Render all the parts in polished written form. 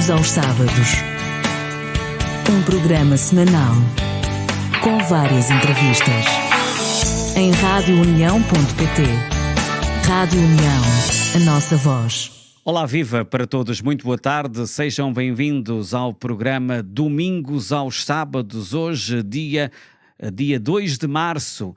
Domingos aos sábados. Um programa semanal com várias entrevistas. Em radiounião.pt. Rádio União, a nossa voz. Olá, viva para todos, muito boa tarde, sejam bem-vindos ao programa Domingos aos Sábados, hoje dia 2 de março,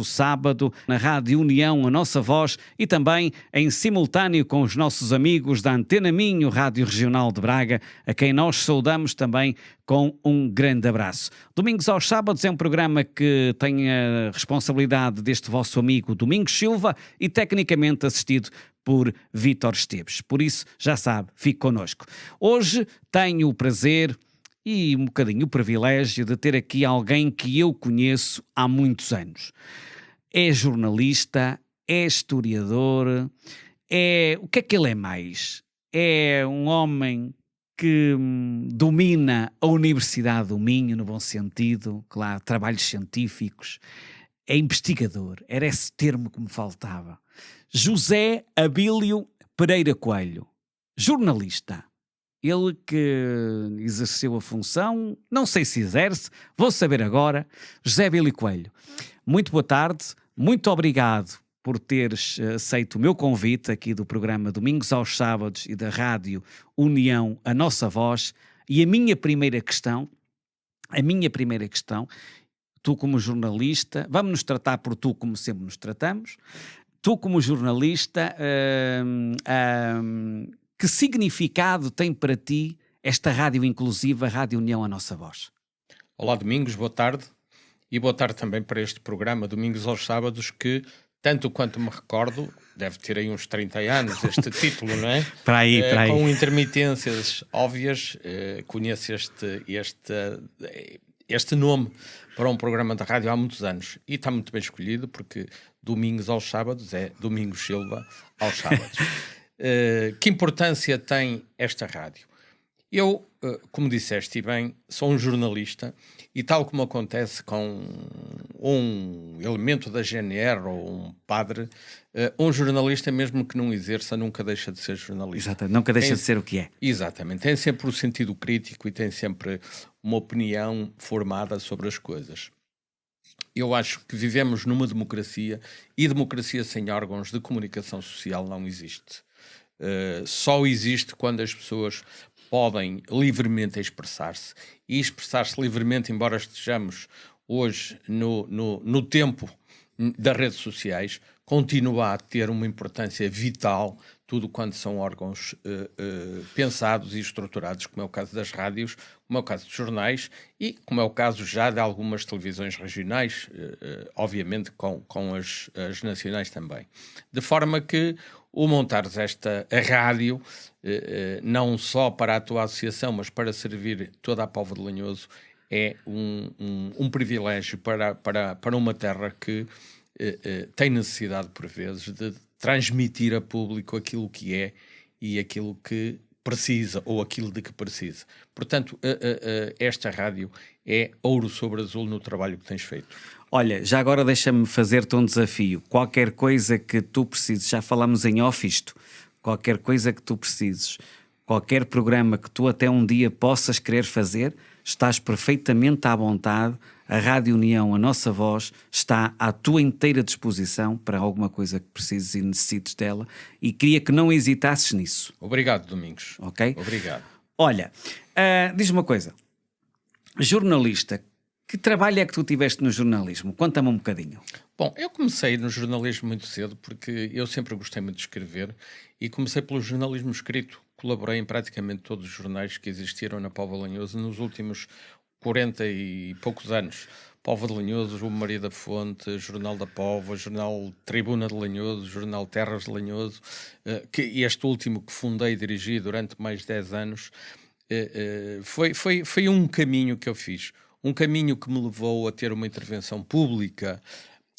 sábado, na Rádio União, a nossa voz, e também em simultâneo com os nossos amigos da Antena Minho, Rádio Regional de Braga, a quem nós saudamos também com um grande abraço. Domingos aos Sábados é um programa que tem a responsabilidade deste vosso amigo Domingos Silva e tecnicamente assistido por Vítor Esteves. Por isso, já sabe, fique connosco. Hoje tenho o prazer e um bocadinho o privilégio de ter aqui alguém que eu conheço há muitos anos. É jornalista, é historiador, o que é que ele é mais? É um homem que domina a Universidade do Minho, no bom sentido, claro, trabalhos científicos, é investigador, era esse termo que me faltava. José Abílio Pereira Coelho, jornalista. Ele que exerceu a função, não sei se exerce, vou saber agora. José Abílio Coelho, muito boa tarde, muito obrigado por teres aceito o meu convite aqui do programa Domingos aos Sábados e da Rádio União, a nossa voz. E a minha primeira questão, tu como jornalista, vamos nos tratar por tu como sempre nos tratamos, tu como jornalista, que significado tem para ti esta rádio inclusiva, Rádio União, a nossa voz? Olá, Domingos, boa tarde. E boa tarde também para este programa, Domingos aos Sábados, que, tanto quanto me recordo, deve ter aí uns 30 anos este título, não é? Para aí. Com intermitências óbvias, conheço este nome para um programa de rádio há muitos anos. E está muito bem escolhido, porque Domingos aos Sábados é Domingos Silva aos Sábados. Que importância tem esta rádio? Eu, como disseste bem, sou um jornalista e tal como acontece com um elemento da GNR ou um padre, um jornalista, mesmo que não exerça, nunca deixa de ser jornalista. Exato, nunca deixa de ser o que é. Exatamente, tem sempre o sentido crítico e tem sempre uma opinião formada sobre as coisas. Eu acho que vivemos numa democracia e democracia sem órgãos de comunicação social não existe. Só existe quando as pessoas podem livremente expressar-se e expressar-se livremente, embora estejamos hoje no tempo das redes sociais, continua a ter uma importância vital tudo quanto são órgãos pensados e estruturados, como é o caso das rádios, como é o caso dos jornais e como é o caso já de algumas televisões regionais, obviamente com as nacionais também. De forma que o montares a rádio, não só para a tua associação, mas para servir toda a Póvoa de Lanhoso, é um privilégio para uma terra que tem necessidade, por vezes, de transmitir a público aquilo que é e aquilo que precisa, ou aquilo de que precisa. Portanto, esta rádio é ouro sobre azul no trabalho que tens feito. Olha, já agora deixa-me fazer-te um desafio. Qualquer coisa que tu precises, já falámos em off isto, qualquer coisa que tu precises, qualquer programa que tu até um dia possas querer fazer, estás perfeitamente à vontade. A Rádio União, a nossa voz, está à tua inteira disposição para alguma coisa que precises e necessites dela, e queria que não hesitasses nisso. Obrigado, Domingos. Ok? Obrigado. Olha, diz-me uma coisa. Jornalista, que trabalho é que tu tiveste no jornalismo? Conta-me um bocadinho. Bom, eu comecei no jornalismo muito cedo porque eu sempre gostei muito de escrever e comecei pelo jornalismo escrito. Colaborei em praticamente todos os jornais que existiram na Póvoa de Lanhoso nos últimos 40 e poucos anos. Póvoa de Lanhoso, João Maria da Fonte, Jornal da Póvoa, Jornal Tribuna de Lanhoso, Jornal Terras de Lanhoso, que este último que fundei e dirigi durante mais de 10 anos, foi um caminho que eu fiz. Um caminho que me levou a ter uma intervenção pública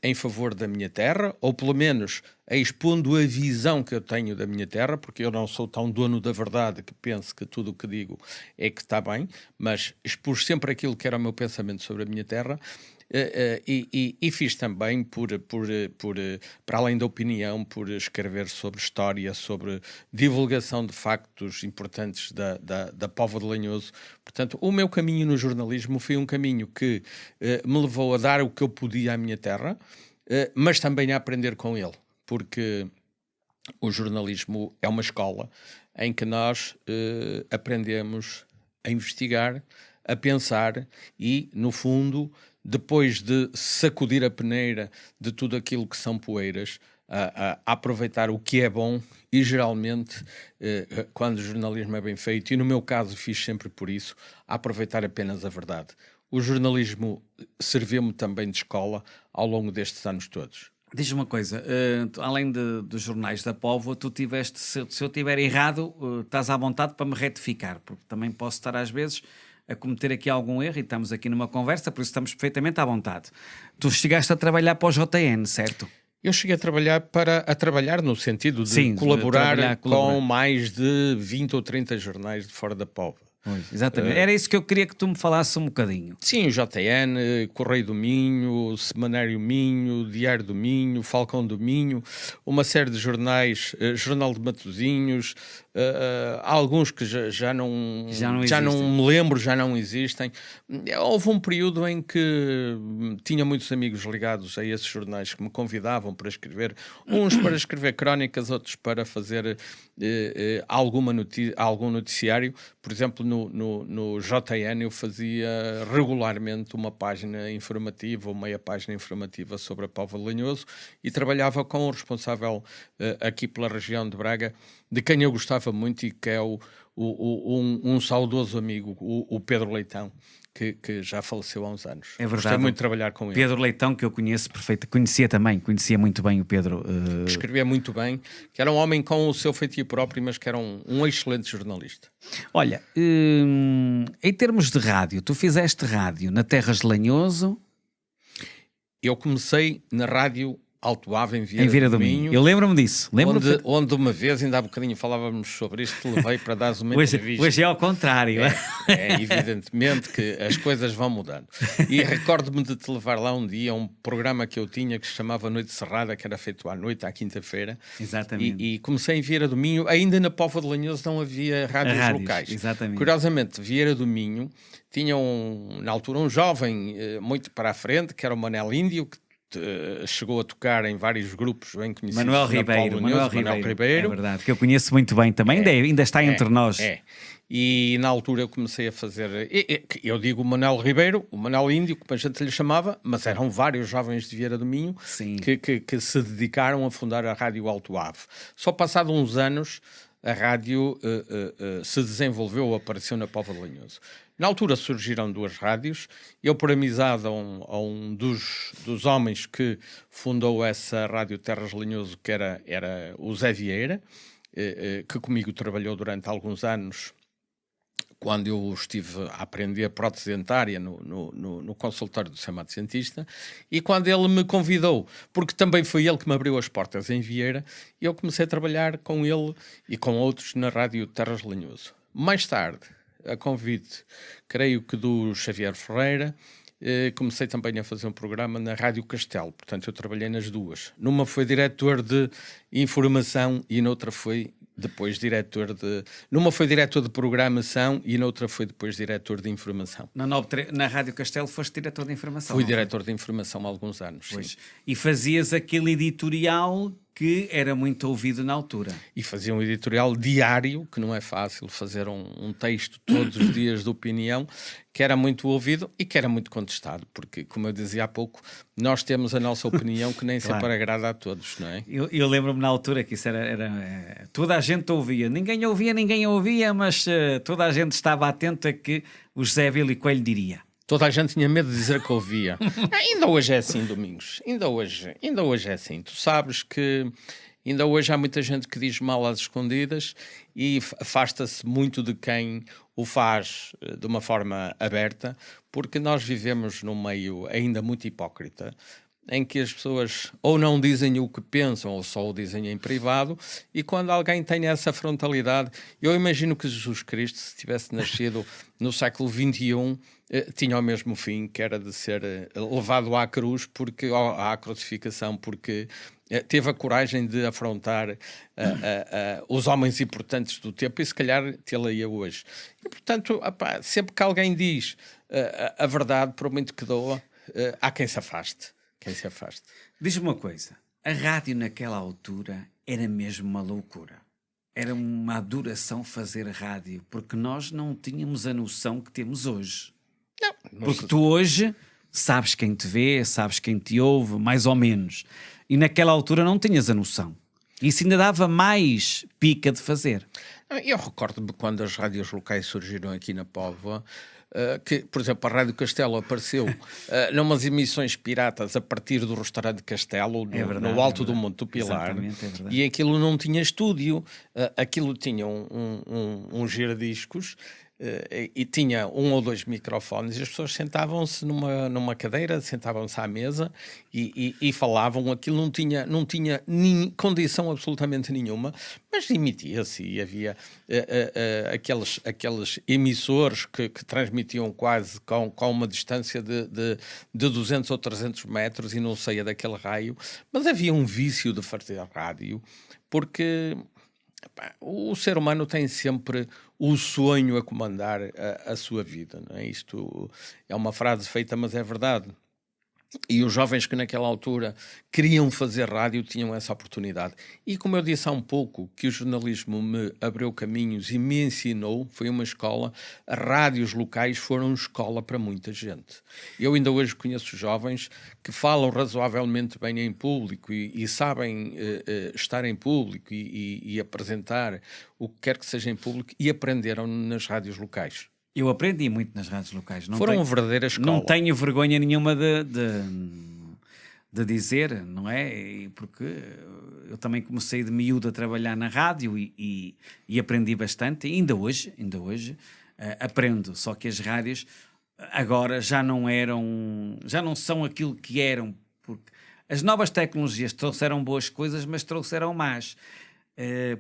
em favor da minha terra, ou pelo menos expondo a visão que eu tenho da minha terra, porque eu não sou tão dono da verdade que penso que tudo o que digo é que está bem, mas expus sempre aquilo que era o meu pensamento sobre a minha terra, e fiz também para além da opinião, por escrever sobre história, sobre divulgação de factos importantes da Póvoa de Lanhoso. Portanto, o meu caminho no jornalismo foi um caminho que me levou a dar o que eu podia à minha terra, mas também a aprender com ele, porque o jornalismo é uma escola em que nós aprendemos a investigar, a pensar e, no fundo, depois de sacudir a peneira de tudo aquilo que são poeiras, a aproveitar o que é bom e, geralmente, quando o jornalismo é bem feito, e no meu caso fiz sempre por isso, a aproveitar apenas a verdade. O jornalismo serviu-me também de escola ao longo destes anos todos. Diz-me uma coisa, além dos jornais da Póvoa, tu tiveste, se eu estiver errado, estás à vontade para me retificar, porque também posso estar às vezes a cometer aqui algum erro e estamos aqui numa conversa, por isso estamos perfeitamente à vontade. Tu chegaste a trabalhar para o JN, certo? Eu cheguei a trabalhar no sentido de Sim, colaborar colaborar com mais de 20 ou 30 jornais de fora da Póvoa. Pois, exatamente. Era isso que eu queria que tu me falasses um bocadinho. Sim, o JN, Correio do Minho, Semanário Minho, Diário do Minho, Falcão do Minho, uma série de jornais, Jornal de Matosinhos, alguns que já não me lembro, já não existem. Houve um período em que tinha muitos amigos ligados a esses jornais que me convidavam para escrever, uns para escrever crónicas, outros para fazer algum noticiário. Por exemplo, no JN eu fazia regularmente uma página informativa ou meia página informativa sobre a Póvoa de Lanhoso e trabalhava com o responsável aqui pela região de Braga, de quem eu gostava muito e que é um saudoso amigo, o Pedro Leitão, que já faleceu há uns anos. É verdade. Gostei muito de trabalhar com ele. Pedro Leitão, que eu conheço conhecia muito bem o Pedro. Escrevia muito bem, que era um homem com o seu feitio próprio, mas que era um excelente jornalista. Olha, em termos de rádio, tu fizeste rádio na Terras de Lanhoso? Eu comecei na rádio Alto Ave, em Vieira do Minho. Eu lembro-me disso. Onde uma vez, ainda há bocadinho falávamos sobre isto, te levei para dares uma entrevista. Hoje é ao contrário. Evidentemente que as coisas vão mudando. E recordo-me de te levar lá um dia a um programa que eu tinha que se chamava Noite Cerrada, que era feito à noite, à quinta-feira. Exatamente. E comecei em Vieira do Minho. Ainda na Póvoa de Lanhoso não havia rádios locais. Exatamente. Curiosamente, Vieira do Minho tinha na altura um jovem muito para a frente, que era o Manel Índio, que chegou a tocar em vários grupos bem conhecidos. Manuel Ribeiro. É verdade, que eu conheço muito bem também, ainda está entre nós. E na altura eu comecei a fazer, eu digo o Manuel Ribeiro, o Manuel Índio, como a gente lhe chamava, mas eram vários jovens de Vieira do Minho que se dedicaram a fundar a Rádio Alto Ave. Só passado uns anos a rádio se desenvolveu, apareceu na Póvoa de Lanhoso. Na altura surgiram duas rádios. Eu, por amizade a um dos homens que fundou essa Rádio Terras de Lanhoso, que era o Zé Vieira, que comigo trabalhou durante alguns anos, quando eu estive a aprender prótese dentária no consultório do Semato Cientista, e quando ele me convidou, porque também foi ele que me abriu as portas em Vieira, eu comecei a trabalhar com ele e com outros na Rádio Terras de Lanhoso. Mais tarde, a convite, creio que do Xavier Ferreira, comecei também a fazer um programa na Rádio Castelo. Portanto, eu trabalhei nas duas. Numa foi diretor de informação e noutra foi depois numa foi diretor de programação e noutra foi depois diretor de informação. Na Rádio Castelo foste diretor de informação? Fui diretor de informação há alguns anos, sim. E fazias aquele editorial que era muito ouvido na altura. E fazia um editorial diário, que não é fácil fazer um texto todos os dias de opinião, que era muito ouvido e que era muito contestado, porque, como eu dizia há pouco, nós temos a nossa opinião que nem sempre agrada a todos, não é? Eu lembro-me na altura que isso era toda a gente ouvia, ninguém ouvia, mas toda a gente estava atento a que o José Abílio Coelho diria. Toda a gente tinha medo de dizer que ouvia. Ainda hoje é assim, Domingos. Ainda hoje é assim. Tu sabes que ainda hoje há muita gente que diz mal às escondidas e afasta-se muito de quem o faz de uma forma aberta, porque nós vivemos num meio ainda muito hipócrita, em que as pessoas ou não dizem o que pensam ou só o dizem em privado, e quando alguém tem essa frontalidade, eu imagino que Jesus Cristo, se tivesse nascido no século XXI, tinha o mesmo fim, que era de ser levado à cruz, à crucificação, porque teve a coragem de afrontar os homens importantes do tempo, e se calhar tê-la-ia hoje. E, portanto, sempre que alguém diz a verdade, por muito que doa, há quem se afaste. Diz-me uma coisa, a rádio naquela altura era mesmo uma loucura. Era uma adoração fazer rádio, porque nós não tínhamos a noção que temos hoje. Não. Porque tu hoje sabes quem te vê, sabes quem te ouve, mais ou menos. E naquela altura não tinhas a noção. Isso ainda dava mais pica de fazer. Eu recordo-me quando as rádios locais surgiram aqui na Póvoa, que, por exemplo, a Rádio Castelo apareceu numas emissões piratas a partir do restaurante Castelo, no alto do Monte do Pilar, e aquilo não tinha estúdio, aquilo tinha um giradiscos, e tinha 1 ou 2 microfones, e as pessoas sentavam-se numa cadeira, sentavam-se à mesa e falavam. Aquilo não tinha condição absolutamente nenhuma, mas emitia-se, e havia aqueles emissores que transmitiam quase com uma distância de 200 ou 300 metros, e não saía daquele raio. Mas havia um vício de fazer rádio, porque o ser humano tem sempre o sonho a comandar a sua vida, não é? Isto é uma frase feita, mas é verdade. E os jovens que naquela altura queriam fazer rádio tinham essa oportunidade. E como eu disse há um pouco, que o jornalismo me abriu caminhos e me ensinou, foi uma escola, rádios locais foram escola para muita gente. Eu ainda hoje conheço jovens que falam razoavelmente bem em público e sabem estar em público e apresentar o que quer que seja em público, e aprenderam nas rádios locais. Eu aprendi muito nas rádios locais. Foram uma verdadeira escola. Não tenho vergonha nenhuma de dizer, não é? Porque eu também comecei de miúdo a trabalhar na rádio e aprendi bastante. E ainda hoje aprendo. Só que as rádios agora já não são aquilo que eram. Porque as novas tecnologias trouxeram boas coisas, mas trouxeram más.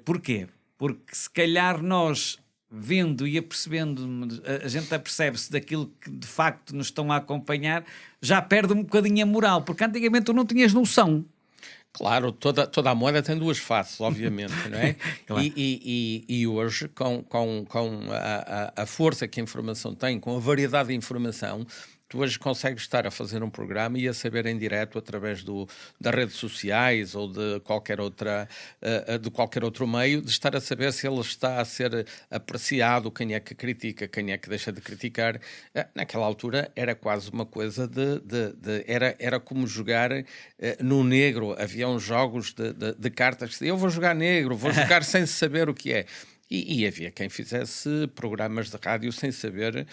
Porquê? Porque se calhar nós, vendo e apercebendo, a gente apercebe-se daquilo que de facto nos estão a acompanhar, já perde um bocadinho a moral, porque antigamente tu não tinhas noção. Claro, toda a moeda tem duas faces, obviamente, não é? Claro. E hoje, com a força que a informação tem, com a variedade de informação, tu hoje consegues estar a fazer um programa e a saber em direto através das redes sociais ou de qualquer outro meio, de estar a saber se ele está a ser apreciado, quem é que critica, quem é que deixa de criticar. Naquela altura era quase uma coisa era como jogar no negro. Havia uns jogos de cartas que eu vou jogar negro, vou jogar sem saber o que é. E havia quem fizesse programas de rádio sem saber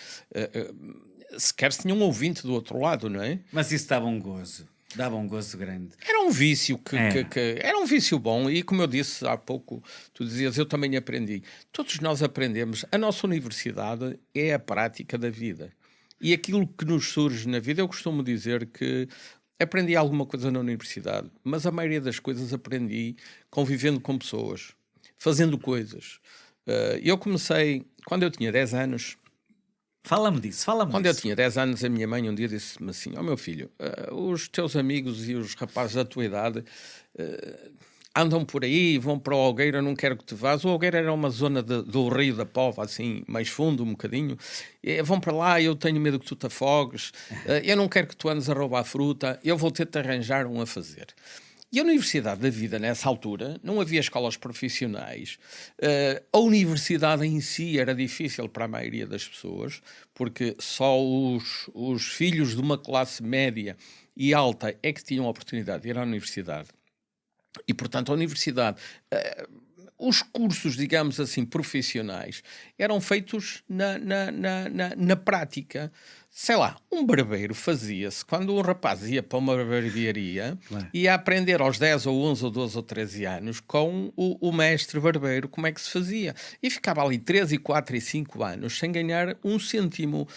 sequer se tinha um ouvinte do outro lado, não é? Mas isso dava um gozo grande. Era um vício era um vício bom, e como eu disse há pouco, tu dizias, eu também aprendi. Todos nós aprendemos. A nossa universidade é a prática da vida. E aquilo que nos surge na vida, eu costumo dizer que aprendi alguma coisa na universidade, mas a maioria das coisas aprendi convivendo com pessoas, fazendo coisas. Eu comecei, quando eu tinha 10 anos... Fala-me disso. Quando eu tinha 10 anos, a minha mãe um dia disse-me assim: meu filho, os teus amigos e os rapazes da tua idade andam por aí, vão para o Algueiro, eu não quero que te vás. O Algueiro era uma zona do Rio da Póvoa, assim, mais fundo um bocadinho. Vão para lá, eu tenho medo que tu te afogues, eu não quero que tu andes a roubar fruta, eu vou ter-te arranjar um a fazer. E a Universidade da Vida, nessa altura, não havia escolas profissionais. A universidade em si era difícil para a maioria das pessoas, porque só os filhos de uma classe média e alta é que tinham a oportunidade de ir à universidade. E, portanto, a universidade... os cursos, digamos assim, profissionais, eram feitos na prática. sei lá, um barbeiro fazia-se quando um rapaz ia para uma barbearia, ia aprender aos 10 ou 11 ou 12 ou 13 anos com o mestre barbeiro como é que se fazia. E ficava ali 3 e 4 e 5 anos sem ganhar um cêntimo.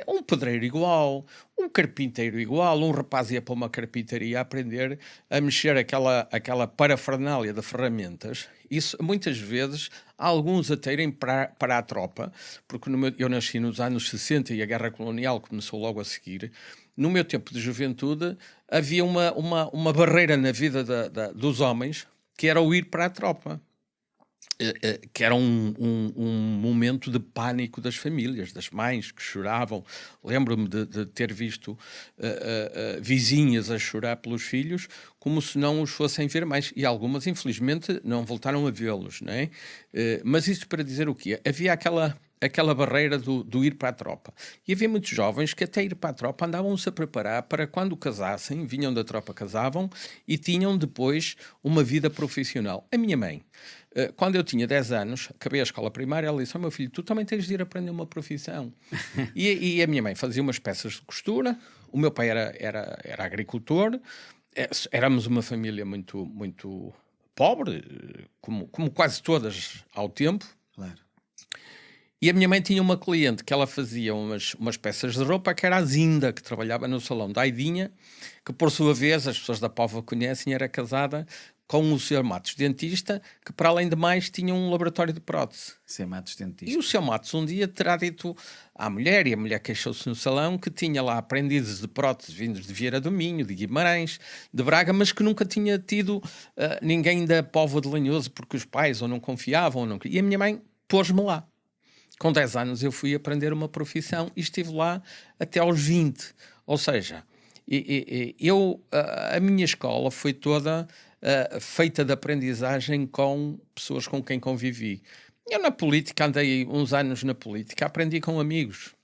Um pedreiro igual, um carpinteiro igual, um rapaz ia para uma carpintaria a aprender a mexer aquela parafernália de ferramentas. Isso, muitas vezes, alguns até irem para a tropa, porque eu nasci nos anos 60 e a Guerra Colonial começou logo a seguir. No meu tempo de juventude, havia uma barreira na vida dos homens, que era o ir para a tropa. Que era um momento de pânico das famílias, das mães que choravam. Lembro-me de ter visto vizinhas a chorar pelos filhos como se não os fossem ver mais. E algumas, infelizmente, não voltaram a vê-los, não é? Mas isto para dizer o quê? Havia aquela barreira do ir para a tropa. E havia muitos jovens que até ir para a tropa andavam-se a preparar para quando casassem, vinham da tropa, casavam e tinham depois uma vida profissional. A minha mãe, quando eu tinha 10 anos, acabei a escola primária, ela disse: meu filho, tu também tens de ir aprender uma profissão. e a minha mãe fazia umas peças de costura, o meu pai era agricultor, éramos uma família muito, muito pobre, como quase todas ao tempo. Claro. E a minha mãe tinha uma cliente que ela fazia umas peças de roupa, que era a Zinda, que trabalhava no salão da Aidinha, que por sua vez, as pessoas da Póvoa conhecem, era casada com o Sr. Matos, dentista, que para além de mais tinha um laboratório de prótese. Sr. Matos, dentista. E o Sr. Matos um dia terá dito à mulher, e a mulher queixou-se no salão, que tinha lá aprendizes de prótese vindos de Vieira do Minho, de Guimarães, de Braga, mas que nunca tinha tido ninguém da Póvoa de Lanhoso, porque os pais ou não confiavam, ou não... E a minha mãe pôs-me lá. Com 10 anos eu fui aprender uma profissão e estive lá até aos 20. Ou seja, a minha escola foi toda feita de aprendizagem com pessoas com quem convivi. Eu na política, andei uns anos na política, aprendi com amigos,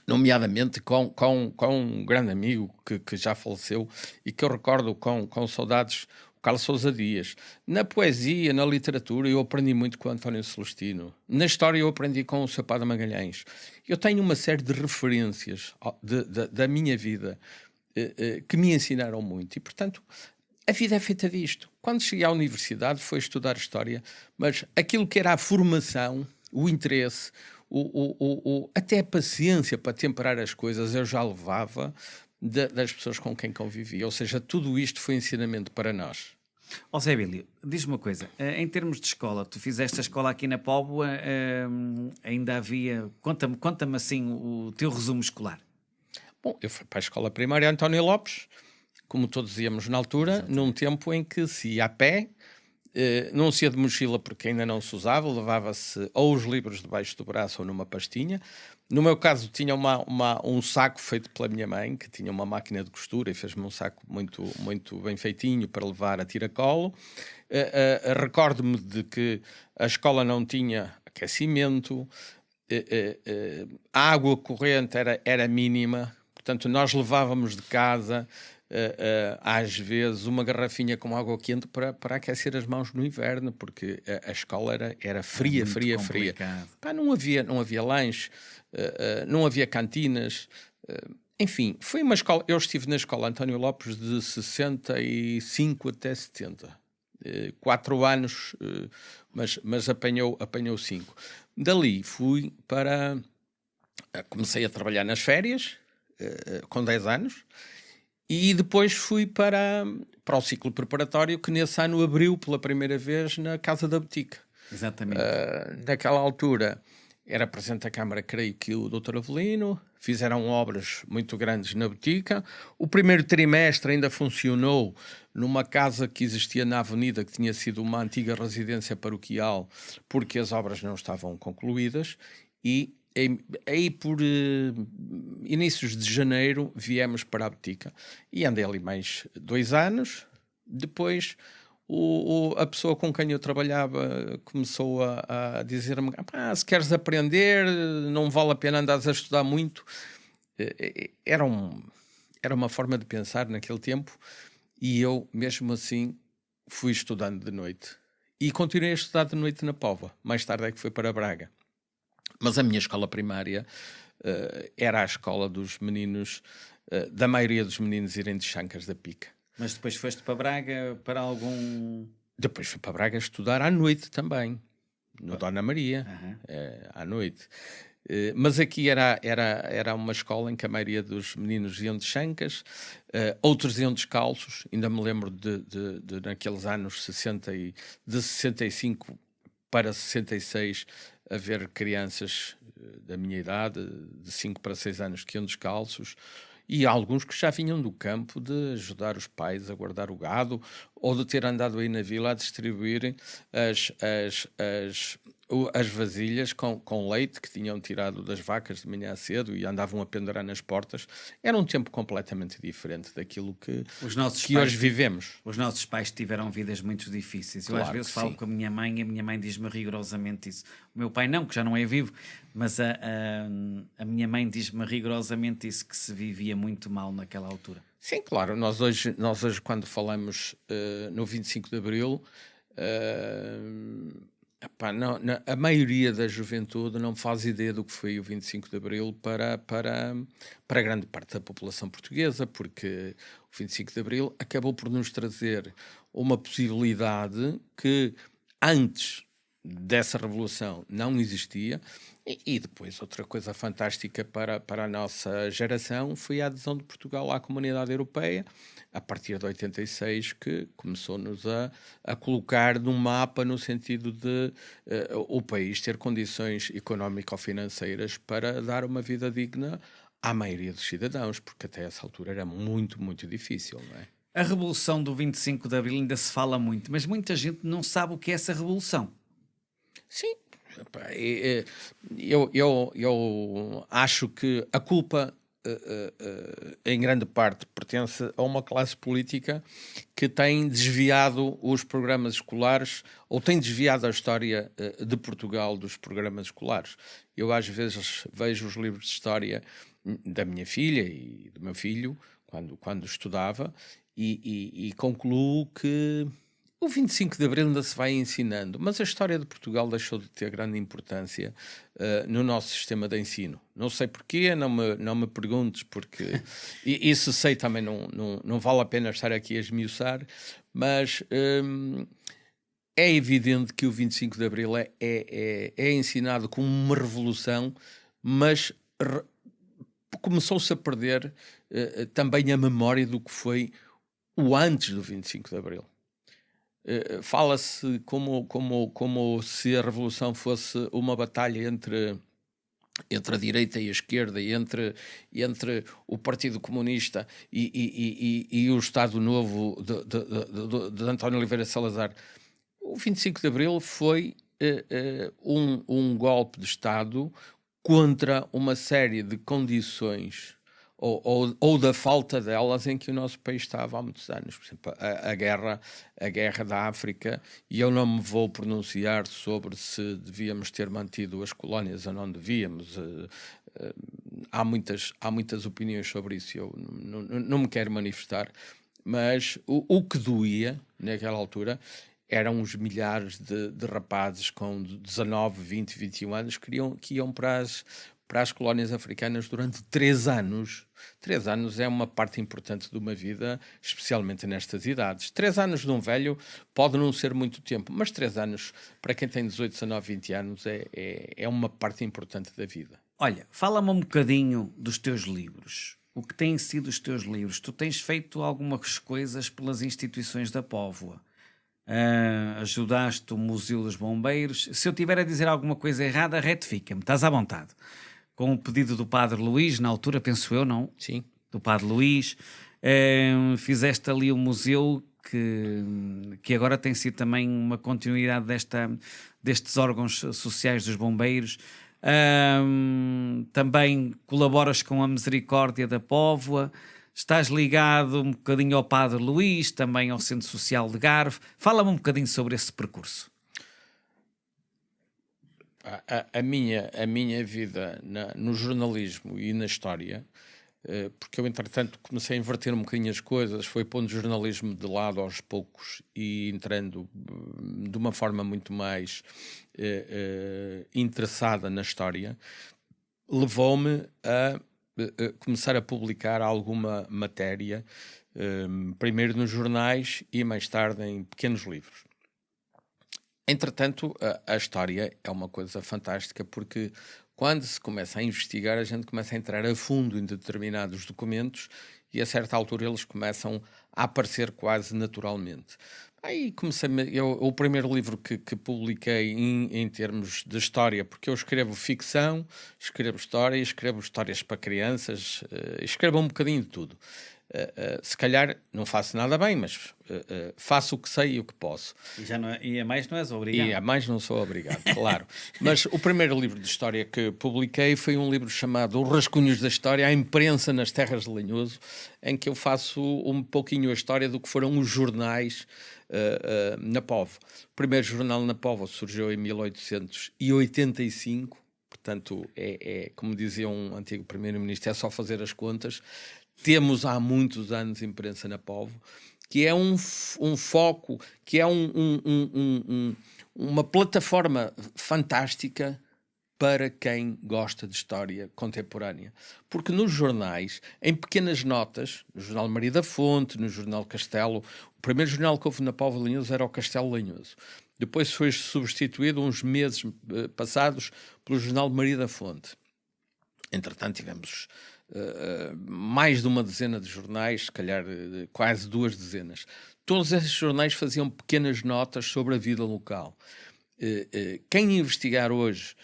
nomeadamente com um grande amigo que já faleceu e que eu recordo com saudades, Carlos Sousa Dias. Na poesia, na literatura, eu aprendi muito com o António Celestino. Na história, eu aprendi com o Sr. Padre Magalhães. Eu tenho uma série de referências da minha vida que me ensinaram muito. E, portanto, a vida é feita disto. Quando cheguei à universidade, foi estudar história, mas aquilo que era a formação, o interesse, até a paciência para temperar as coisas, eu já levava das pessoas com quem convivia. Ou seja, tudo isto foi ensinamento para nós. Ó Zé Bílio, diz-me uma coisa, em termos de escola, tu fizeste a escola aqui na Póvoa, ainda havia, conta-me assim o teu resumo escolar. Bom, eu fui para a escola primária António Lopes, como todos íamos na altura, exatamente, num tempo em que se ia a pé, não se ia de mochila porque ainda não se usava, levava-se ou os livros debaixo do braço ou numa pastinha. No meu caso tinha um saco feito pela minha mãe, que tinha uma máquina de costura e fez-me um saco muito, muito bem feitinho para levar a tiracolo. Recordo-me de que a escola não tinha aquecimento, a água corrente era mínima, portanto nós levávamos de casa às vezes uma garrafinha com água quente para aquecer as mãos no inverno, porque a escola era fria. Pá, não havia lanche, não havia cantinas, enfim, foi uma escola. Eu estive na escola António Lopes de 65 até 70, 4 anos, mas apanhou 5. Dali fui comecei a trabalhar nas férias com 10 anos. E depois fui para o ciclo preparatório, que nesse ano abriu pela primeira vez na Casa da Botica. Exatamente. Naquela altura era presidente da Câmara, creio que o Dr. Avelino, fizeram obras muito grandes na Botica. O primeiro trimestre ainda funcionou numa casa que existia na Avenida, que tinha sido uma antiga residência paroquial, porque as obras não estavam concluídas, e aí por inícios de janeiro viemos para a Botica e andei ali mais 2 anos. Depois a pessoa com quem eu trabalhava começou a dizer-me: se queres aprender, não vale a pena andares a estudar muito. Era uma forma de pensar naquele tempo, e eu mesmo assim fui estudando de noite e continuei a estudar de noite na Póvoa. Mais tarde é que fui para Braga. Mas a minha escola primária era a escola dos meninos, da maioria dos meninos irem de Chancas da Pica. Mas depois foste para Braga para algum... Depois fui para Braga estudar à noite também, no Dona Maria, Aham. à noite. Mas aqui era uma escola em que a maioria dos meninos iam de chancas, outros iam descalços. Ainda me lembro de naqueles anos de 65 para 66, haver crianças da minha idade, de 5 para 6 anos, que iam descalços. E alguns que já vinham do campo de ajudar os pais a guardar o gado, ou de ter andado aí na vila a distribuírem as vasilhas com leite que tinham tirado das vacas de manhã cedo e andavam a pendurar nas portas. Era um tempo completamente diferente daquilo que hoje vivemos. Os nossos pais tiveram vidas muito difíceis. Eu Claro às vezes que falo sim. com a minha mãe e a minha mãe diz-me rigorosamente isso. O meu pai não, que já não é vivo, mas a minha mãe diz-me rigorosamente isso, que se vivia muito mal naquela altura. Sim, claro. Nós hoje quando falamos no 25 de Abril, a maioria da juventude não faz ideia do que foi o 25 de Abril para grande parte da população portuguesa, porque o 25 de Abril acabou por nos trazer uma possibilidade que antes dessa revolução não existia. E depois outra coisa fantástica para a nossa geração foi a adesão de Portugal à Comunidade Europeia, a partir de 86, que começou-nos a colocar no mapa, no sentido de o país ter condições económico-financeiras para dar uma vida digna à maioria dos cidadãos, porque até essa altura era muito, muito difícil, não é? A Revolução do 25 de Abril ainda se fala muito, mas muita gente não sabe o que é essa revolução. Sim. Eu acho que a culpa, em grande parte, pertence a uma classe política que tem desviado os programas escolares, ou tem desviado a história de Portugal dos programas escolares. Eu às vezes vejo os livros de história da minha filha e do meu filho, quando estudava, e concluo que o 25 de Abril ainda se vai ensinando, mas a história de Portugal deixou de ter grande importância no nosso sistema de ensino. Não sei porquê, não me perguntes, porque isso sei também, não vale a pena estar aqui a esmiuçar, mas é evidente que o 25 de Abril é ensinado como uma revolução, mas começou-se a perder também a memória do que foi o antes do 25 de Abril. Fala-se como se a revolução fosse uma batalha entre a direita e a esquerda, e entre o Partido Comunista e o Estado Novo de António Oliveira Salazar. O 25 de Abril foi um golpe de Estado contra uma série de condições ou da falta delas em que o nosso país estava há muitos anos. Por exemplo, a guerra da África, e eu não me vou pronunciar sobre se devíamos ter mantido as colónias ou não devíamos. Há muitas opiniões sobre isso, eu não me quero manifestar, mas o que doía naquela altura eram os milhares de rapazes com 19, 20, 21 anos que iam para as colónias africanas durante 3 anos. 3 anos é uma parte importante de uma vida, especialmente nestas idades. 3 anos de um velho pode não ser muito tempo, mas 3 anos, para quem tem 18, 19, 20 anos, é uma parte importante da vida. Olha, fala-me um bocadinho dos teus livros. O que têm sido os teus livros? Tu tens feito algumas coisas pelas instituições da Póvoa. Ajudaste o Museu dos Bombeiros. Se eu tiver a dizer alguma coisa errada, retifica-me, estás à vontade. Com o pedido do Padre Luís, na altura, penso eu, não? Sim. Do Padre Luís. Fizeste ali o museu que agora tem sido também uma continuidade destes órgãos sociais dos bombeiros. Também colaboras com a Misericórdia da Póvoa. Estás ligado um bocadinho ao Padre Luís, também ao Centro Social de Garve. Fala-me um bocadinho sobre esse percurso. A minha vida no jornalismo e na história, porque eu, entretanto, comecei a inverter um bocadinho as coisas, foi pondo o jornalismo de lado aos poucos e entrando de uma forma muito mais interessada na história. levou-me a começar a publicar alguma matéria, primeiro nos jornais e mais tarde em pequenos livros. Entretanto, a história é uma coisa fantástica, porque quando se começa a investigar, a gente começa a entrar a fundo em determinados documentos e a certa altura eles começam a aparecer quase naturalmente. Aí comecei, o primeiro livro que publiquei em termos de história, porque eu escrevo ficção, escrevo história, escrevo histórias para crianças, escrevo um bocadinho de tudo. Se calhar não faço nada bem, mas faço o que sei e o que posso. E a mais não és obrigado. E a mais não sou obrigado, claro. Mas o primeiro livro de história que publiquei foi um livro chamado Os Rascunhos da História, a imprensa nas terras de Lanhoso, em que eu faço um pouquinho a história do que foram os jornais na Póvoa. O primeiro jornal na Póvoa surgiu em 1885, portanto, como dizia um antigo primeiro-ministro, é só fazer as contas. Temos há muitos anos imprensa na Póvoa, que é um foco, que é uma plataforma fantástica para quem gosta de história contemporânea. Porque nos jornais, em pequenas notas, no Jornal Maria da Fonte, no Jornal Castelo, o primeiro jornal que houve na Póvoa de Lanhoso era o Castelo Lanhoso. Depois foi substituído, uns meses passados, pelo Jornal Maria da Fonte. Entretanto, tivemos mais de uma dezena de jornais, se calhar quase 2 dezenas. Todos esses jornais faziam pequenas notas sobre a vida local. Quem investigar hoje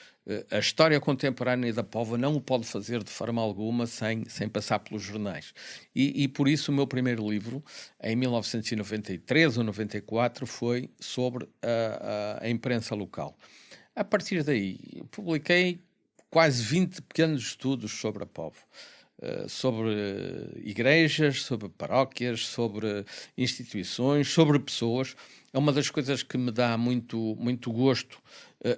a história contemporânea da Póvoa não o pode fazer de forma alguma sem passar pelos jornais. E por isso o meu primeiro livro, em 1993 ou 94, foi sobre a imprensa local. A partir daí, publiquei quase 20 pequenos estudos sobre a Póvoa, sobre igrejas, sobre paróquias, sobre instituições, sobre pessoas. É uma das coisas que me dá muito, muito gosto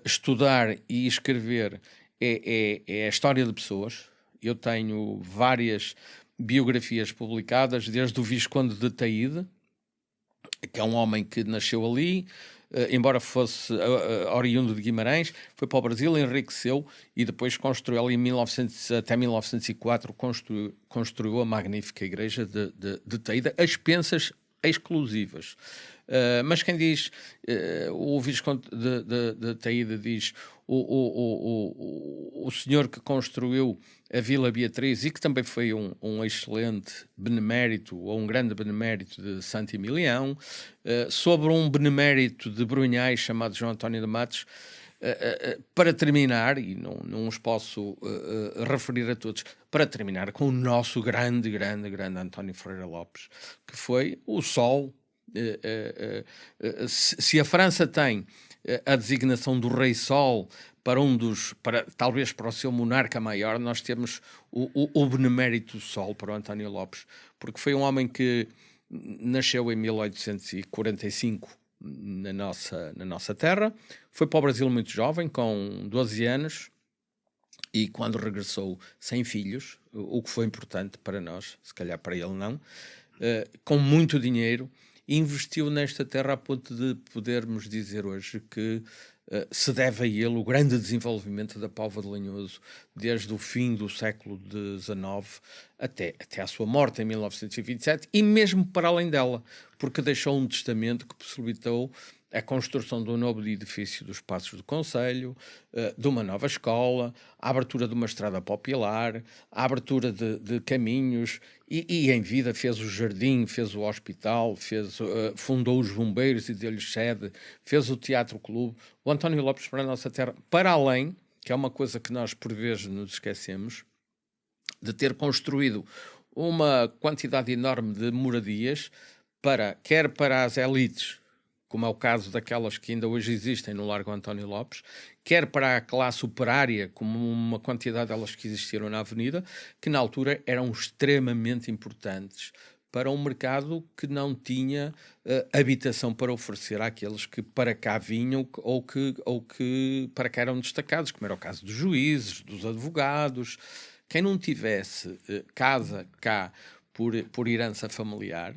estudar e escrever, é a história de pessoas. Eu tenho várias biografias publicadas, desde o Visconde de Taíde, que é um homem que nasceu ali, embora fosse oriundo de Guimarães, foi para o Brasil, enriqueceu e depois construiu ali até 1904, construiu a magnífica igreja de Taída, a expensas exclusivas. Mas quem diz, o Visconde de Taída diz, o senhor que construiu a Vila Beatriz e que também foi um excelente benemérito, ou um grande benemérito de Santo Emilião, sobre um benemérito de Brunhais chamado João António de Matos. Para terminar, e não os posso referir a todos, para terminar com o nosso grande António Ferreira Lopes, que foi o sol. Se a França tem a designação do Rei Sol talvez para o seu monarca maior, nós temos o benemérito Sol para o António Lopes, porque foi um homem que nasceu em 1845 na nossa terra, foi para o Brasil muito jovem, com 12 anos, e quando regressou sem filhos, o que foi importante para nós, se calhar para ele não, com muito dinheiro, investiu nesta terra a ponto de podermos dizer hoje que se deve a ele o grande desenvolvimento da Póvoa de Lanhoso desde o fim do século XIX até à sua morte em 1927 e mesmo para além dela, porque deixou um testamento que possibilitou a construção de um novo edifício dos Passos do Conselho, de uma nova escola, a abertura de uma estrada para o Pilar, a abertura de caminhos e em vida fez o jardim, fez o hospital, fundou os bombeiros e deu-lhes sede, fez o Teatro Clube. O António Lopes para a nossa terra, para além, que é uma coisa que nós por vezes nos esquecemos, de ter construído uma quantidade enorme de moradias quer para as elites, como é o caso daquelas que ainda hoje existem no Largo António Lopes, quer para a classe operária, como uma quantidade delas que existiram na Avenida, que na altura eram extremamente importantes para um mercado que não tinha habitação para oferecer àqueles que para cá vinham ou que para cá eram destacados, como era o caso dos juízes, dos advogados. Quem não tivesse casa cá por herança familiar,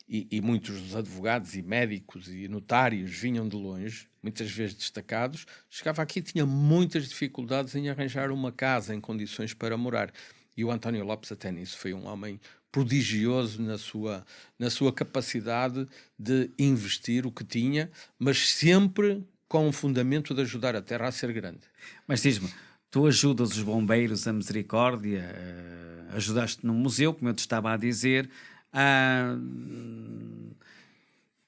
e muitos dos advogados e médicos e notários vinham de longe, muitas vezes destacados, chegava aqui e tinha muitas dificuldades em arranjar uma casa em condições para morar. E o António Lopes até nisso foi um homem prodigioso na sua capacidade de investir o que tinha, mas sempre com o fundamento de ajudar a terra a ser grande. Mas diz-me, tu ajudas os bombeiros, a Misericórdia, ajudaste num museu, como eu te estava a dizer,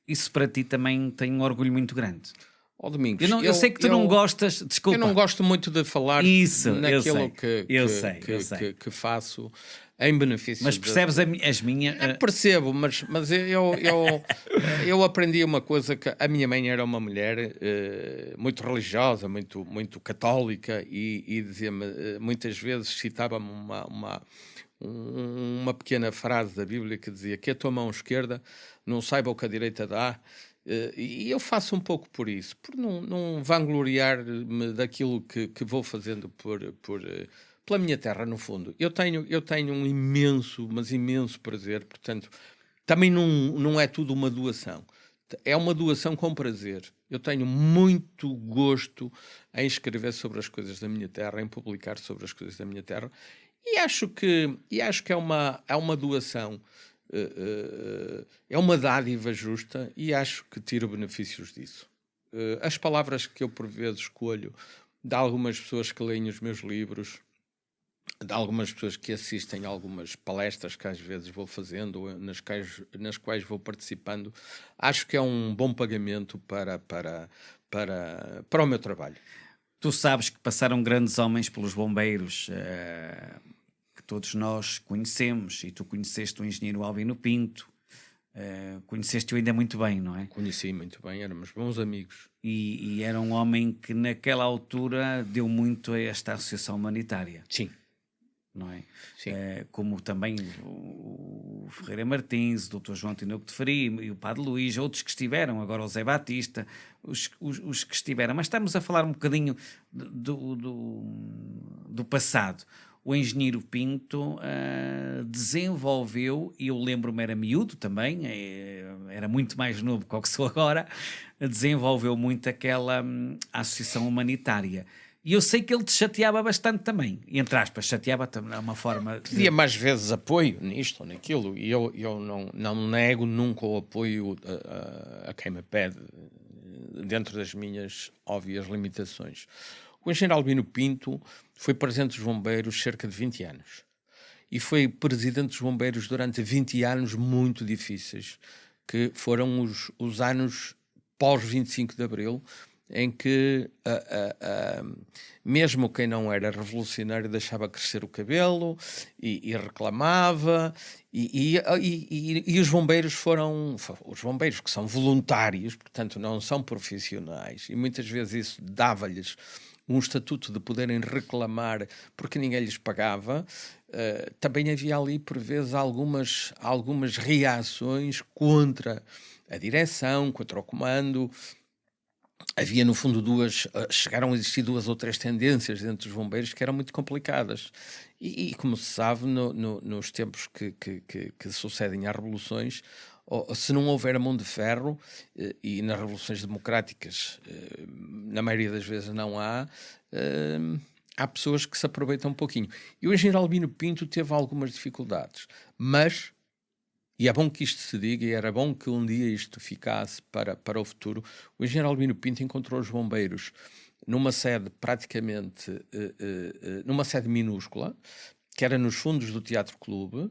isso para ti também tem um orgulho muito grande. Domingos, eu sei que tu não gostas, desculpa. Eu não gosto muito de falar naquilo que faço em benefício. Mas percebes as minhas... Percebo, mas eu aprendi uma coisa, que a minha mãe era uma mulher muito religiosa, muito católica, e dizia-me, muitas vezes citava-me uma pequena frase da Bíblia que dizia que a tua mão esquerda não saiba o que a direita dá. E eu faço um pouco por isso, por não vangloriar-me daquilo que vou fazendo pela minha terra, no fundo. Eu tenho um imenso prazer, portanto, também não é tudo uma doação. É uma doação com prazer. Eu tenho muito gosto em escrever sobre as coisas da minha terra, em publicar sobre as coisas da minha terra, e acho que é uma doação. É uma dádiva justa e acho que tiro benefícios disso. As palavras que eu por vezes escolho de algumas pessoas que leem os meus livros, de algumas pessoas que assistem a algumas palestras que às vezes vou fazendo, ou nas quais vou participando, acho que é um bom pagamento para o meu trabalho. Tu sabes que passaram grandes homens pelos bombeiros, todos nós conhecemos, e tu conheceste o engenheiro Albino Pinto, conheceste-o ainda muito bem, não é? Conheci muito bem, éramos bons amigos. E era um homem que naquela altura deu muito a esta associação humanitária. Sim. Não é? Sim. Como também o Ferreira Martins, o Dr. João Tinoco de Faria e o Padre Luís, outros que estiveram, agora o Zé Batista, os que estiveram. Mas estamos a falar um bocadinho do passado. O engenheiro Pinto desenvolveu, e eu lembro-me, era miúdo também, era muito mais novo que o que sou agora, desenvolveu muito aquela associação humanitária. E eu sei que ele te chateava bastante também, entre aspas, chateava também de uma forma... Pedia mais vezes apoio nisto ou naquilo, e eu não nego nunca o apoio a quem me pede, dentro das minhas óbvias limitações. O engenheiro Albino Pinto foi presidente dos bombeiros cerca de 20 anos. E foi presidente dos bombeiros durante 20 anos muito difíceis, que foram os anos pós-25 de Abril, em que mesmo quem não era revolucionário deixava crescer o cabelo e reclamava, e os bombeiros foram os bombeiros que são voluntários, portanto não são profissionais, e muitas vezes isso dava-lhes um estatuto de poderem reclamar porque ninguém lhes pagava. Também havia ali por vezes algumas reações contra a direção, contra o comando. Havia, no fundo, chegaram a existir 2 ou 3 tendências dentro dos bombeiros que eram muito complicadas. E como se sabe, nos tempos que sucedem às revoluções, se não houver a mão de ferro, e nas revoluções democráticas, na maioria das vezes não há pessoas que se aproveitam um pouquinho. E o engenheiro Albino Pinto teve algumas dificuldades, mas... E é bom que isto se diga, e era bom que um dia isto ficasse para o futuro. O engenheiro Albino Pinto encontrou os bombeiros numa sede praticamente, numa sede minúscula, que era nos fundos do Teatro Clube,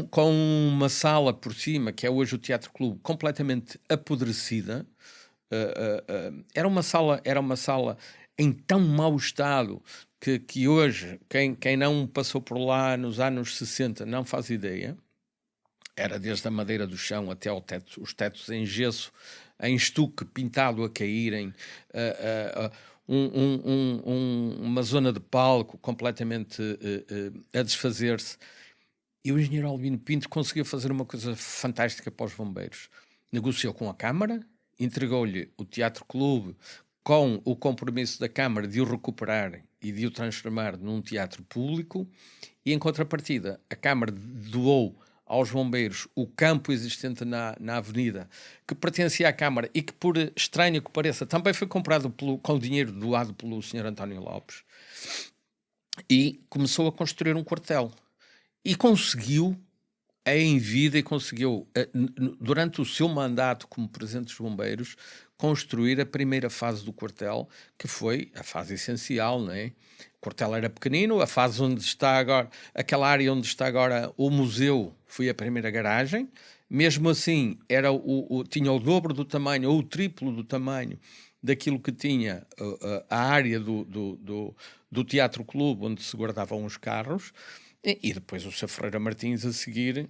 com uma sala por cima, que é hoje o Teatro Clube, completamente apodrecida. Era uma sala em tão mau estado que hoje, quem não passou por lá nos anos 60 não faz ideia. Era desde a madeira do chão até ao teto, os tetos em gesso, em estuque pintado a caírem, uma zona de palco completamente a desfazer-se. E o engenheiro Albino Pinto conseguiu fazer uma coisa fantástica para os bombeiros. Negociou com a Câmara, entregou-lhe o Teatro Clube com o compromisso da Câmara de o recuperar e de o transformar num teatro público, e em contrapartida a Câmara doou aos bombeiros o campo existente na avenida, que pertencia à Câmara e que, por estranho que pareça, também foi comprado com o dinheiro doado pelo Sr. António Lopes, e começou a construir um quartel. E conseguiu, em vida, e conseguiu, durante o seu mandato como Presidente dos Bombeiros, construir a primeira fase do quartel, que foi a fase essencial, não é? O quartel era pequenino, a fase onde está agora, aquela área onde está agora o museu, foi a primeira garagem. Mesmo assim, tinha o dobro do tamanho, ou o triplo do tamanho, daquilo que tinha a área do Teatro Clube, onde se guardavam os carros, e depois o Sr. Ferreira Martins a seguir,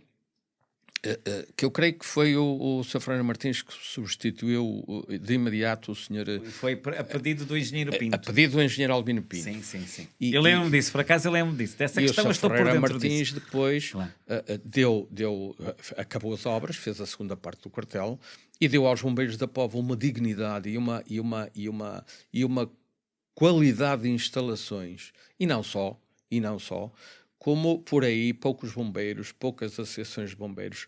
que eu creio que foi o Sr. Ferreira Martins que substituiu de imediato o senhor... Foi a pedido do engenheiro Pinto. A pedido do engenheiro Albino Pinto. Sim. Eu lembro-me disso, por acaso eu lembro-me disso. Dessa questão eu estou por dentro Martins disso. Depois claro. acabou as obras, fez a segunda parte do quartel e deu aos bombeiros da Póvoa uma dignidade e uma qualidade de instalações. E não só, como por aí poucos bombeiros, poucas associações de bombeiros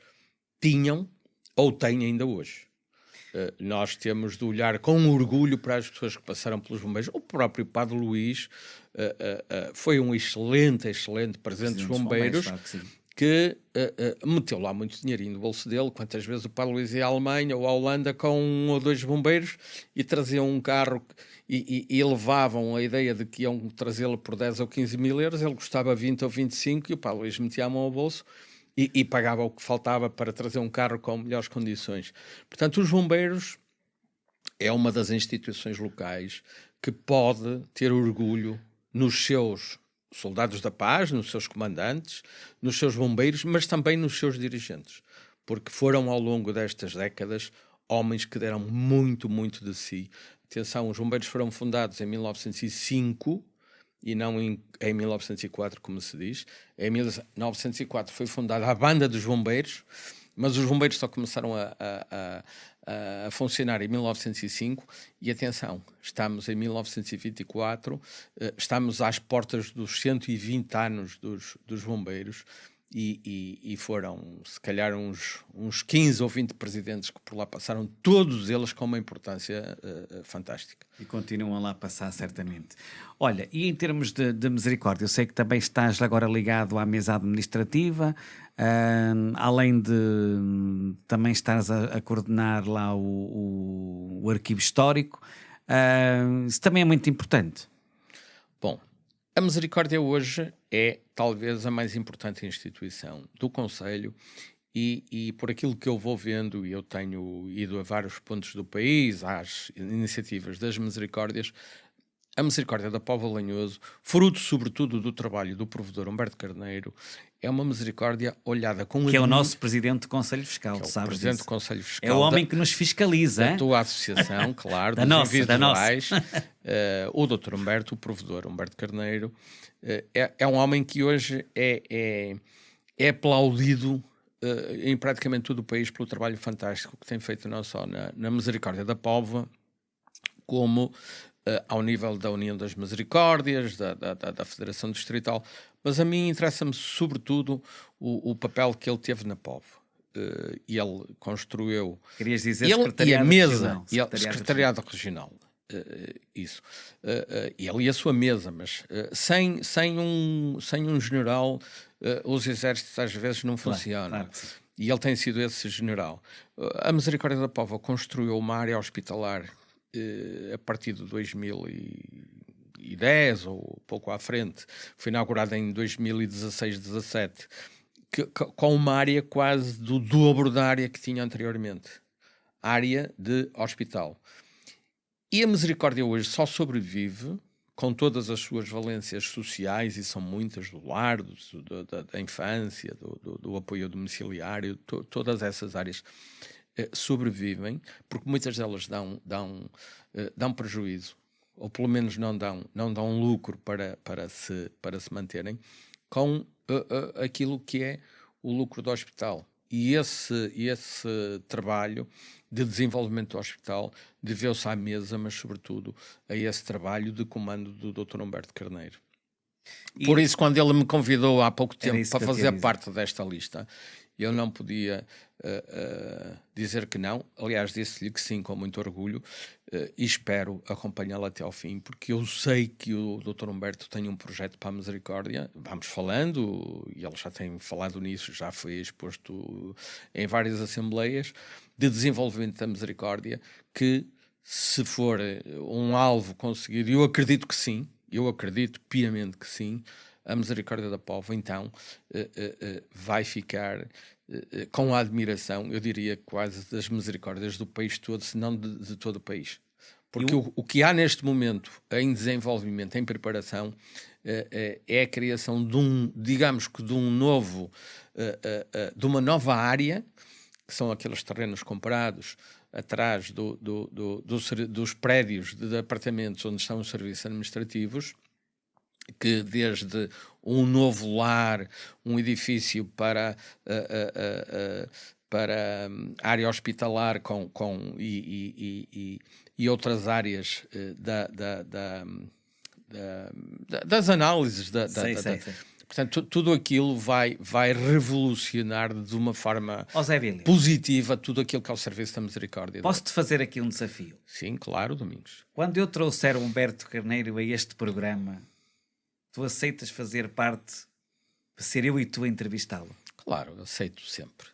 tinham ou têm ainda hoje. Nós temos de olhar com orgulho para as pessoas que passaram pelos bombeiros. O próprio Padre Luís foi um excelente presidente dos bombeiros, claro que meteu lá muito dinheirinho no bolso dele. Quantas vezes o Padre Luís ia à Alemanha ou à Holanda com 1 ou 2 bombeiros e traziam um carro e levavam a ideia de que iam trazê-lo por 10 ou 15 mil euros, ele custava 20 ou 25 e o Padre Luís metia a mão ao bolso e pagava o que faltava para trazer um carro com melhores condições. Portanto, os bombeiros é uma das instituições locais que pode ter orgulho nos seus soldados da paz, nos seus comandantes, nos seus bombeiros, mas também nos seus dirigentes, porque foram ao longo destas décadas homens que deram muito, muito de si. Atenção, os bombeiros foram fundados em 1905 e não em 1904, como se diz. Em 1904 foi fundada a Banda dos Bombeiros, mas os bombeiros só começaram a funcionar em 1905 e atenção, estamos em 1924, estamos às portas dos 120 anos dos bombeiros e foram se calhar uns 15 ou 20 presidentes que por lá passaram, todos eles com uma importância fantástica. E continuam lá a passar, certamente. Olha, e em termos de misericórdia, eu sei que também estás agora ligado à mesa administrativa, além de também estares a coordenar lá o arquivo histórico, isso também é muito importante. Bom, a Misericórdia hoje é talvez a mais importante instituição do Conselho e por aquilo que eu vou vendo, e eu tenho ido a vários pontos do país, às iniciativas das Misericórdias, a Misericórdia da Póvoa de Lanhoso, fruto sobretudo do trabalho do provedor Humberto Carneiro, é uma misericórdia olhada com... Que é o nosso Presidente do Conselho Fiscal, que é o sabes Presidente disso? do Conselho Fiscal. É o homem que nos fiscaliza. Da tua associação, claro, da dos nossa, individuais. O Dr. Humberto, o provedor Humberto Carneiro, é um homem que hoje é aplaudido em praticamente todo o país pelo trabalho fantástico que tem feito não só na Misericórdia da Póvoa, como ao nível da União das Misericórdias, da Federação Distrital, mas a mim interessa-me sobretudo o papel que ele teve na Póvoa. Ele construiu... Querias dizer Secretariado Regional. Secretariado Regional. Isso. Ele e a sua mesa, mas sem um general, os exércitos às vezes não funcionam. Claro. E ele tem sido esse general. A Misericórdia da Póvoa construiu uma área hospitalar a partir de 2010 ou pouco à frente, foi inaugurada em 2016-17, com uma área quase do dobro da área que tinha anteriormente, área de hospital. E a Misericórdia hoje só sobrevive com todas as suas valências sociais, e são muitas, do lar, da infância, do apoio domiciliário, todas essas áreas sobrevivem, porque muitas delas dão prejuízo, ou pelo menos não dão lucro para se manterem, com aquilo que é o lucro do hospital. E esse trabalho de desenvolvimento do hospital deveu-se à mesa, mas sobretudo a esse trabalho de comando do Dr. Humberto Carneiro. Por isso, quando ele me convidou há pouco tempo isso para que eu fazer queria parte desta lista, eu não podia dizer que não. Aliás, disse-lhe que sim, com muito orgulho, e espero acompanhá-lo até ao fim, porque eu sei que o Dr. Humberto tem um projeto para a Misericórdia. Vamos falando, e ele já tem falado nisso, já foi exposto em várias assembleias, de desenvolvimento da Misericórdia, que, se for um alvo conseguido, eu acredito que sim, eu acredito piamente que sim, a Misericórdia da Póvoa, então, vai ficar com a admiração, eu diria quase, das misericórdias do país todo, se não de todo o país. Porque o que há neste momento em desenvolvimento, em preparação, é a criação de digamos que de um novo, de uma nova área, que são aqueles terrenos comprados atrás dos prédios de apartamentos onde estão os serviços administrativos, que desde um novo lar, um edifício para área hospitalar e outras áreas das análises Sei. portanto, tudo aquilo vai revolucionar de uma forma Zé Bílio, positiva tudo aquilo que é o Serviço da Misericórdia. posso-te fazer aqui um desafio? Sim, claro, Domingos. Quando eu trouxer o Humberto Carneiro a este programa, tu aceitas fazer parte, ser eu e tu a entrevistá-lo? Claro, eu aceito sempre.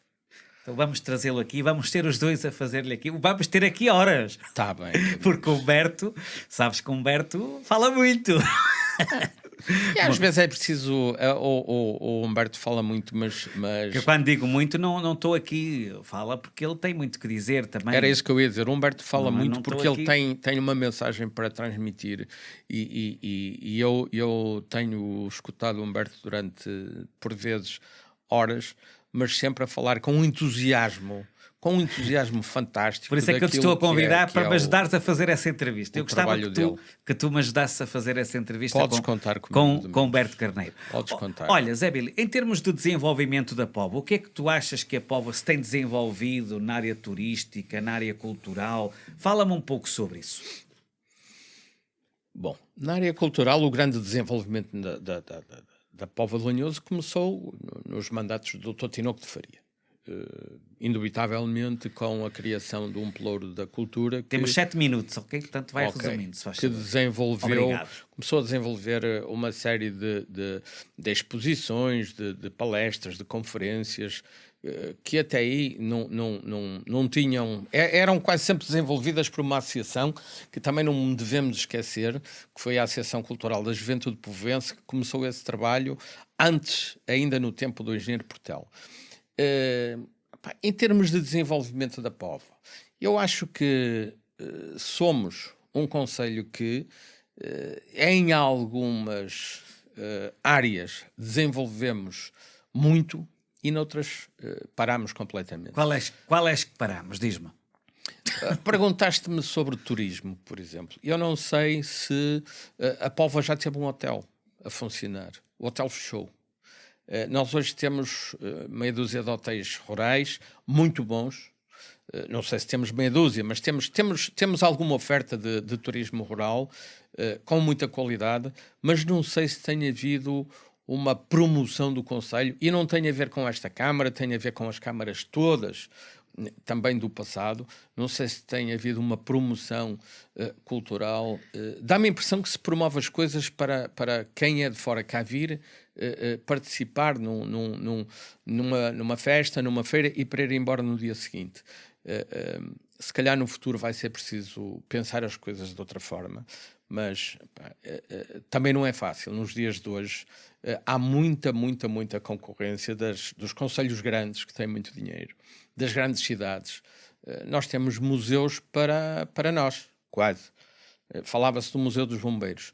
Então vamos trazê-lo aqui, vamos ter os dois a fazer-lhe aqui, vamos ter aqui horas. Está bem. Porque o Humberto, sabes que o Humberto fala muito. E às vezes é preciso, o Humberto fala muito, mas... Eu quando digo muito não estou aqui, fala porque ele tem muito que dizer também. Era isso que eu ia dizer, o Humberto fala muito não porque estou ele tem uma mensagem para transmitir e eu tenho escutado o Humberto durante, por vezes, horas, mas sempre a falar com um entusiasmo fantástico. Por isso é que eu te estou a convidar para me ajudares a fazer essa entrevista. Eu gostava que tu me ajudasses a fazer essa entrevista. Podes contar comigo, com Humberto Carneiro. Podes contar. Olha, Zé Bílio, em termos de desenvolvimento da Póvoa, o que é que tu achas que a Póvoa se tem desenvolvido na área turística, na área cultural? Fala-me um pouco sobre isso. Bom, na área cultural, o grande desenvolvimento da Póvoa de Lanhoso começou nos mandatos do Dr. Tinoco de Faria. Indubitavelmente com a criação de um pelouro da cultura. Temos 7 minutos, ok? Portanto, vai resumindo, se faz que Obrigado. começou a desenvolver uma série de exposições, de palestras, de conferências, que até aí não tinham... Eram quase sempre desenvolvidas por uma associação, que também não devemos esquecer, que foi a Associação Cultural da Juventude Povoense, que começou esse trabalho antes, ainda no tempo do engenheiro Portel. Em termos de desenvolvimento da Póvoa, eu acho que somos um concelho que em algumas áreas desenvolvemos muito e noutras paramos completamente. Qual és que paramos? Diz-me. Perguntaste-me sobre turismo, por exemplo. Eu não sei se a Póvoa já teve um hotel a funcionar. O hotel fechou. Nós hoje temos meia dúzia de hotéis rurais muito bons. Não sei se temos meia dúzia, mas temos alguma oferta de turismo rural com muita qualidade, mas não sei se tem havido uma promoção do concelho, e não tem a ver com esta Câmara, tem a ver com as câmaras todas, também do passado. Não sei se tem havido uma promoção cultural. Dá-me a impressão que se promove as coisas para quem é de fora cá vir participar numa festa, numa feira e para ir embora no dia seguinte. Se calhar no futuro vai ser preciso pensar as coisas de outra forma, mas também não é fácil. Nos dias de hoje há muita concorrência dos concelhos grandes que têm muito dinheiro, das grandes cidades. Nós temos museus para nós, quase. Falava-se do Museu dos Bombeiros.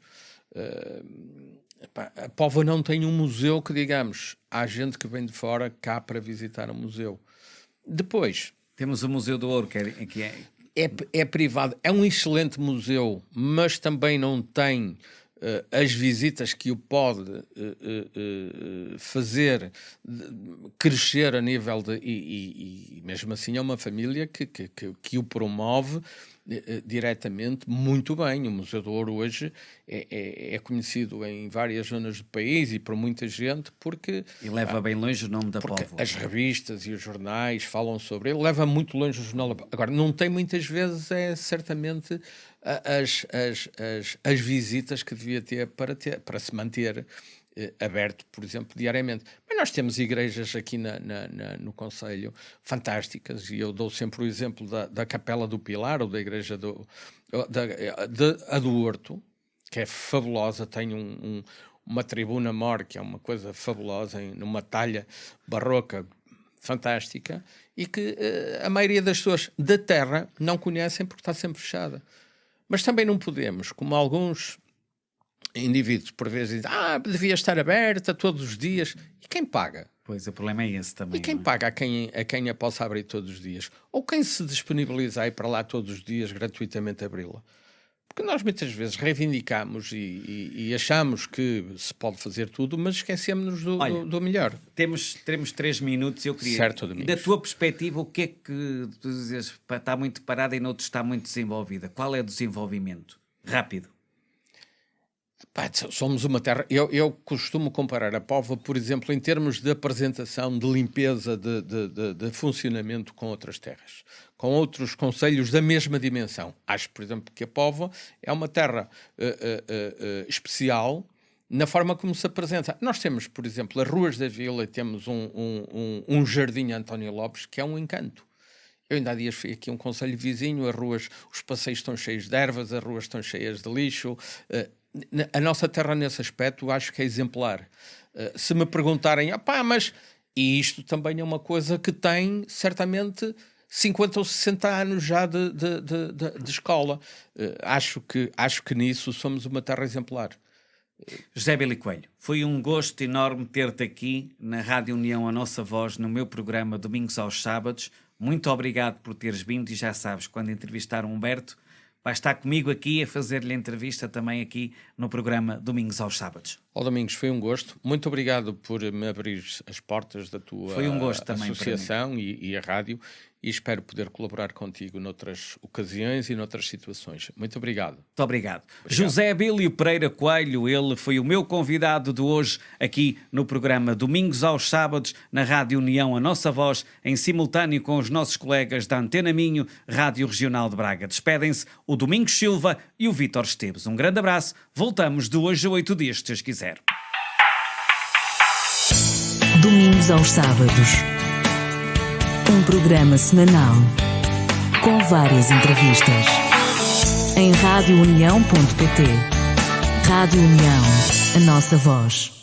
A Póvoa não tem um museu que, digamos, há gente que vem de fora cá para visitar o museu. Depois... Temos o Museu do Ouro, que é privado. É um excelente museu, mas também não tem as visitas que o pode fazer crescer a nível de... E mesmo assim é uma família que o promove diretamente muito bem. O Museu do Ouro hoje é conhecido em várias zonas do país e por muita gente porque... E leva bem longe o nome da Póvoa. As revistas e os jornais falam sobre ele, leva muito longe o jornal. Agora, não tem muitas vezes, certamente, as visitas que devia ter para se manter aberto, por exemplo, diariamente. Mas nós temos igrejas aqui no Concelho fantásticas, e eu dou sempre o exemplo da Capela do Pilar, ou da igreja do Horto, que é fabulosa, tem uma tribuna mor, que é uma coisa fabulosa, numa talha barroca fantástica, e que a maioria das pessoas da terra não conhecem porque está sempre fechada. Mas também não podemos, como alguns indivíduos por vezes dizem, devia estar aberta todos os dias. E quem paga? Pois, o problema é esse também. E quem paga a quem a possa abrir todos os dias? Ou quem se disponibiliza a ir para lá todos os dias gratuitamente abri-la? Porque nós muitas vezes reivindicamos e achamos que se pode fazer tudo, mas esquecemos-nos do melhor. Temos 3 minutos e eu queria... Certo, Domingos. Da tua perspectiva, o que é que tu dizes, está muito parada e noutros está muito desenvolvida? Qual é o desenvolvimento? Rápido. Somos uma terra... Eu costumo comparar a Póvoa, por exemplo, em termos de apresentação, de limpeza, de funcionamento com outras terras, com outros concelhos da mesma dimensão. Acho, por exemplo, que a Póvoa é uma terra especial na forma como se apresenta. Nós temos, por exemplo, as ruas da vila, e temos um jardim António Lopes, que é um encanto. Eu ainda há dias fui aqui a um concelho vizinho, os passeios estão cheios de ervas, as ruas estão cheias de lixo. A nossa terra, nesse aspecto, acho que é exemplar. Se me perguntarem, mas... E isto também é uma coisa que tem, certamente, 50 ou 60 anos já de escola. Acho que nisso somos uma terra exemplar. José Billy Coelho, foi um gosto enorme ter-te aqui na Rádio União, a nossa voz, no meu programa Domingos aos Sábados. Muito obrigado por teres vindo, e já sabes, quando entrevistar o Humberto, vai estar comigo aqui a fazer-lhe entrevista também aqui no programa Domingos aos Sábados. Domingos, foi um gosto. Muito obrigado por me abrir as portas da tua foi um gosto também associação e a rádio, e espero poder colaborar contigo noutras ocasiões e noutras situações. Muito obrigado. Muito obrigado. José Bílio Pereira Coelho, ele foi o meu convidado de hoje aqui no programa Domingos aos Sábados, na Rádio União, a nossa voz, em simultâneo com os nossos colegas da Antena Minho, Rádio Regional de Braga. Despedem-se o Domingos Silva e o Vítor Esteves. Um grande abraço. Voltamos de hoje a 8 dias, se Deus quiser. Domingos aos Sábados. Um programa semanal com várias entrevistas em radiounião.pt. Rádio União, a nossa voz.